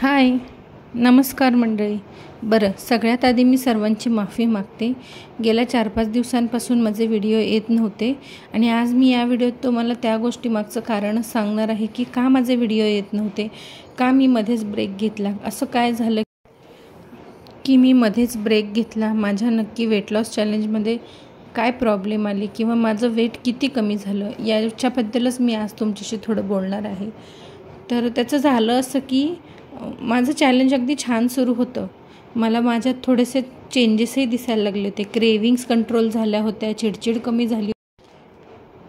हाय, नमस्कार मंडळी. बरं, सगळ्यात आधी मी सर्वांची माफी मागते. गेल्या 4-5 दिवसांपासून माझे व्हिडिओ येत नव्हते आणि आज मी या व्हिडिओत तुम्हाला त्या गोष्टीमागचं कारणच सांगणार आहे की का माझे व्हिडिओ येत नव्हते, का मी मध्येच ब्रेक घेतला. असं काय झालं की मी मध्येच ब्रेक घेतला, माझ्या नक्की वेट लॉस चॅलेंजमध्ये काय प्रॉब्लेम आली किंवा माझं वेट किती कमी झालं याच्याबद्दलच मी आज तुमच्याशी थोडं बोलणार आहे. तर त्याचं झालं असं की माझं चॅलेंज अगदी छान सुरू होतं. मला माझ्यात थोडेसे चेंजेसही दिसायला लागले होते. क्रेविंग्स कंट्रोल झाल्या होत्या, चिडचिड कमी झाली,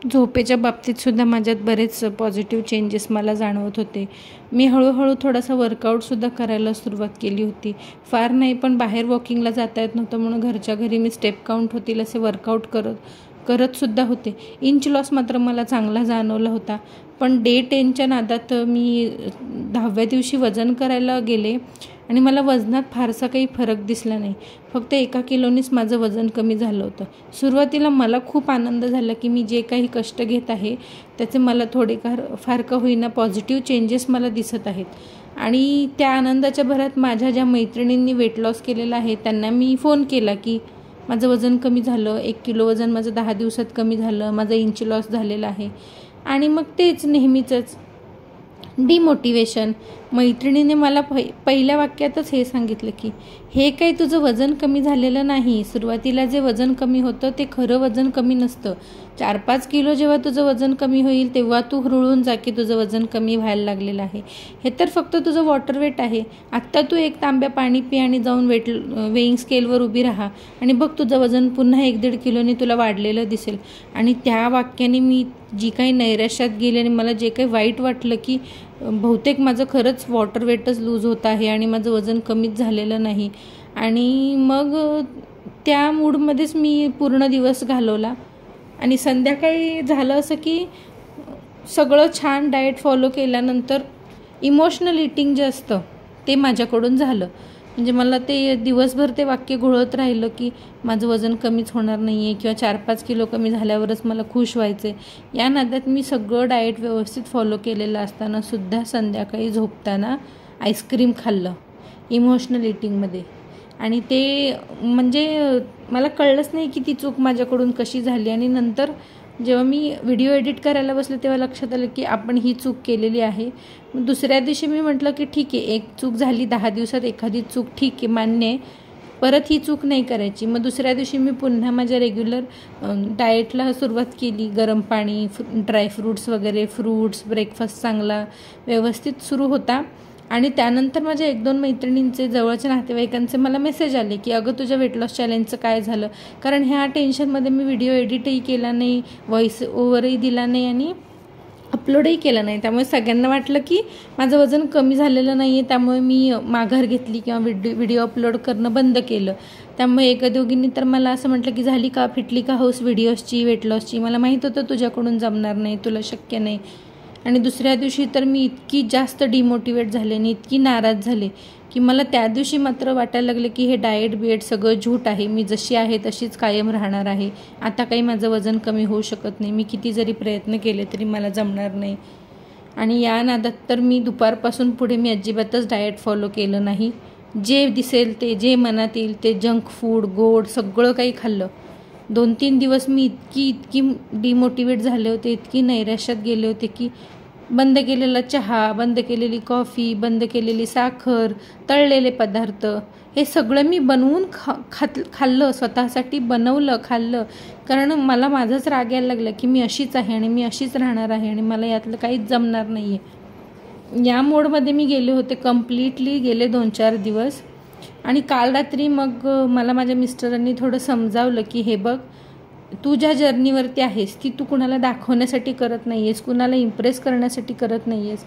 झोपेच्या बाबतीतसुद्धा माझ्यात बरेच पॉझिटिव्ह चेंजेस मला जाणवत होते. मी हळूहळू थोडासा वर्कआउटसुद्धा करायला सुरुवात केली होती. फार नाही, पण बाहेर वॉकिंगला जाता येत नव्हतं म्हणून घरच्या घरी मी स्टेप काउंट होतील असे वर्कआउट करतसुद्धा होते. इंच लॉस मात्र मला चांगला जाणवला होता. पण डे 10च्या नादात मी 10व्या दिवशी वजन करायला गेले आणि मला वजनात फारसा काही फरक दिसला नाही. फक्त 1 किलोनीच माझं वजन कमी झालं होतं. सुरुवातीला मला खूप आनंद झाला की मी जे काही कष्ट घेत आहे त्याचे मला फार का होईना पॉझिटिव्ह चेंजेस मला दिसत आहेत. आणि त्या आनंदाच्या भरात माझ्या ज्या मैत्रिणींनी वेट लॉस केलेला आहे त्यांना मी फोन केला की माझं वजन कमी झालं, 1 किलो वजन माझं 10 दिवसात कमी झालं, माझं इंच लॉस झालेला आहे. आणि मग तेच नेहमीचंच डिमोटिवेशन. मैत्रिणीने मला पहिल्या वाक्यातच हे सांगितलं की हे काही तुझं वजन कमी झालेलं नाही. सुरुवातीला जे वजन कमी होतं ते खरं वजन कमी नसतं. 4-5 किलो जेव्हा तुझं वजन कमी होईल तेव्हा तू हुरळून जा की तुझं वजन कमी व्हायला लागलेलं आहे. हे तर फक्त तुझं वॉटर वेट आहे. आत्ता तू 1 तांब्या पाणी पी आणि जाऊन वेईंग स्केलवर उभी राहा आणि बघ तुझं वजन पुन्हा 1-1.5 किलोनी तुला वाढलेलं दिसेल. आणि त्या वाक्याने मी जी काही नैराश्यात गेले आणि मला जे काही वाईट वाटलं की बहुतेक माझं खरंच वॉटर वेटच लूज होत आहे आणि माझं वजन कमीच झालेलं नाही. आणि मग त्या मूडमध्येच मी पूर्ण दिवस घालवला. आणि संध्याकाळी झालं असं की सगळं छान डाएट फॉलो केल्यानंतर इमोशनल ईटिंग जे असतं ते माझ्याकडून झालं. म्हणजे मला ते दिवसभर ते वाक्य घोळत राहिलं की माझं वजन कमीच होणार नाही आहे किंवा 4-5 किलो कमी झाल्यावरच मला खुश व्हायचे. या नादात मी सगळं डाएट व्यवस्थित फॉलो केलेलं असताना सुद्धा संध्याकाळी झोपताना आईस्क्रीम खाल्लं इमोशनल ईटिंगमध्ये. आणि ते म्हणजे मला कळलंच नाही की ती चूक माझ्याकडून कशी झाली. आणि नंतर जेव्हा मी व्हिडिओ एडिट करायला बसले तेव्हा लक्षात आलं की आपण ही चूक केलेली आहे. मग दुसऱ्या दिवशी मी म्हटलं की ठीक आहे, एक चूक झाली 10 दिवसात, एखादी चूक ठीक आहे, मान्य आहे, परत ही चूक नाही करायची. मग दुसऱ्या दिवशी मी पुन्हा माझ्या रेग्युलर डाएटला सुरुवात केली. गरम पाणी, ड्रायफ्रूट्स वगैरे, फ्रूट्स, ब्रेकफास्ट चांगला व्यवस्थित सुरू होता. आणि त्यानंतर माझ्या 1-2 मैत्रिणींचे, जवळच्या नातेवाईकांचे मला मेसेज आले की अगं तुझ्या वेट लॉस चॅलेंजचं काय झालं. कारण ह्या टेन्शनमध्ये मी व्हिडिओ एडिटही केला नाही, व्हॉइस ओव्हरही दिला नाही आणि अपलोडही केलं नाही. त्यामुळे सगळ्यांना वाटलं की माझं वजन कमी झालेलं नाही आहे, त्यामुळे मी माघार घेतली किंवा व्हिडिओ अपलोड करणं बंद केलं. त्यामुळे एका-दोघींनी तर मला असं म्हटलं की झाली का, फिटली का हौस व्हिडिओजची, वेट लॉसची. मला माहीत होतं तुझ्याकडून जमणार नाही, तुला शक्य नाही. आणि दुसऱ्या दिवशी तर मी इतकी जास्त डिमोटिवेट झाले आणि इतकी नाराज झाले की मला त्या दिवशी मात्र वाटायला लागले की हे डाएट सगळं झूट आहे. मी जशी आहे तशीच कायम राहणार आहे. आता काही माझं वजन कमी होऊ शकत नाही. मी किती जरी प्रयत्न केले तरी मला जमणार नाही. आणि या नादात तर मी दुपारपासून पुढे मी अजिबातच डाएट फॉलो केलं नाही. जे दिसेल ते, जे मनात येईल ते जंक फूड, गोड सगळं काही खाल्लं. 2-3 दिवस मी इतकी डिमोटिवेट झाले होते, इतकी नैराश्यात गेले होते की बंद केलेला चहा, बंद केलेली कॉफी, बंद केलेली साखर, तळलेले पदार्थ हे सगळं मी बनवून खाल्लं, स्वतःसाठी बनवलं, खाल्लं. कारण मला माझाच राग यायला लागला की मी अशीच आहे आणि मी अशीच राहणार आहे आणि मला यातलं काहीच जमणार नाही आहे. या मोडमध्ये मी गेले होते कम्प्लिटली गेले 2-4 दिवस. आणि काल रात्री मग मला माझ्या मिस्टरांनी थोडं समजावलं की हे बघ, तू ज्या जर्नीवरती आहेस ती तू कुणाला दाखवण्यासाठी करत नाही आहेस, कुणाला इम्प्रेस करण्यासाठी करत नाही आहेस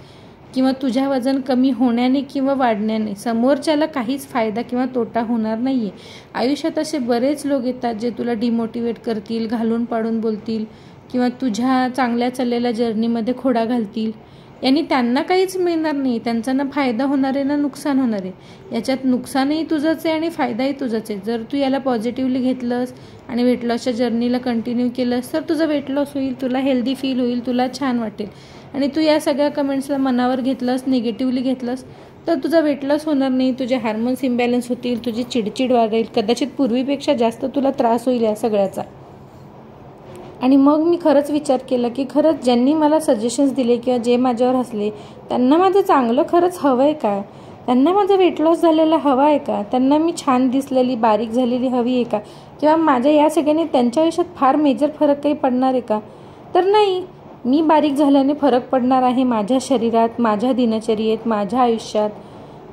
किंवा तुझ्या वजन कमी होण्याने किंवा वाढण्याने समोरच्याला काहीच फायदा किंवा तोटा होणार नाही आहे. आयुष्यात असे बरेच लोक येतात जे तुला डिमोटिवेट करतील, घालून पाडून बोलतील किंवा तुझ्या चांगल्या चाललेल्या जर्नीमध्ये खोडा घालतील. यांनी त्यांना काहीच मिळणार नाही. त्यांचा ना फायदा होणार आहे ना नुकसान होणार आहे. याच्यात नुकसानही तुझंच आहे आणि फायदाही तुझंच आहे. जर तू याला पॉझिटिव्हली घेतलंस आणि वेट लॉसच्या जर्नीला कंटिन्यू केलंस तर तुझं वेट लॉस होईल, तुला हेल्दी फील होईल, तुला छान वाटेल. आणि तू या सगळ्या कमेंट्सला मनावर घेतलंस, निगेटिव्हली घेतलंस तर तुझा वेट लॉस होणार नाही, तुझे हार्मोन्स इम्बॅलन्स होतील, तुझी चिडचिड वाढेल, कदाचित पूर्वीपेक्षा जास्त तुला त्रास होईल या सगळ्याचा. आणि मग मी खरंच विचार केला की खरंच ज्यांनी मला सजेशन्स दिले किंवा जे माझ्यावर हसले त्यांना माझं चांगलं खरंच हवं आहे का? त्यांना माझं वेट लॉस झालेला हवा आहे का? त्यांना मी छान दिसलेली, बारीक झालेली हवी आहे का? किंवा माझ्या या सगळ्यांनी त्यांच्या आयुष्यात फार मेजर फरक काही पडणार आहे का? तर नाही. मी बारीक झाल्याने फरक पडणार आहे माझ्या शरीरात, माझ्या दिनचर्येत, माझ्या आयुष्यात.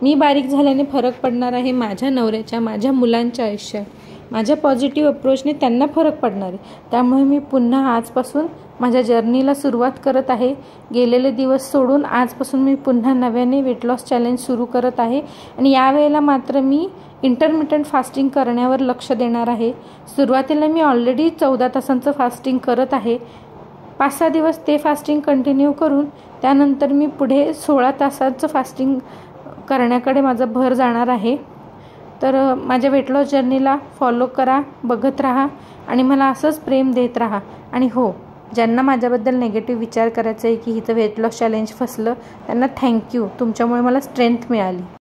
मी बारीक झाल्याने फरक पडणार आहे माझ्या नवऱ्याच्या, माझ्या मुलांच्या आयुष्यात. माझ्या पॉझिटिव्ह अप्रोचने त्यांना फरक पडणार आहे. त्यामुळे मी पुन्हा आजपासून माझ्या जर्नीला सुरुवात करत आहे. गेलेले दिवस सोडून आजपासून मी पुन्हा नव्याने वेट लॉस चॅलेंज सुरू करत आहे. आणि यावेळेला मात्र मी इंटरमिटंट फास्टिंग करण्यावर लक्ष देणार आहे. सुरुवातीला मी ऑलरेडी 14 तासांचं फास्टिंग करत आहे. 5-6 दिवस ते फास्टिंग कंटिन्यू करून त्यानंतर मी पुढे 16 तासांचं फास्टिंग करण्याकडे माझा भर जाणार आहे. तर माझ्या वेट लॉस जर्नीला फॉलो करा, बघत राहा आणि मला असंच प्रेम देत राहा. आणि हो, ज्यांना माझ्याबद्दल नेगेटिव्ह विचार करायचा आहे की हिचं वेट लॉस चॅलेंज फसलं, त्यांना थँक्यू. तुमच्यामुळे मला स्ट्रेंथ मिळाली.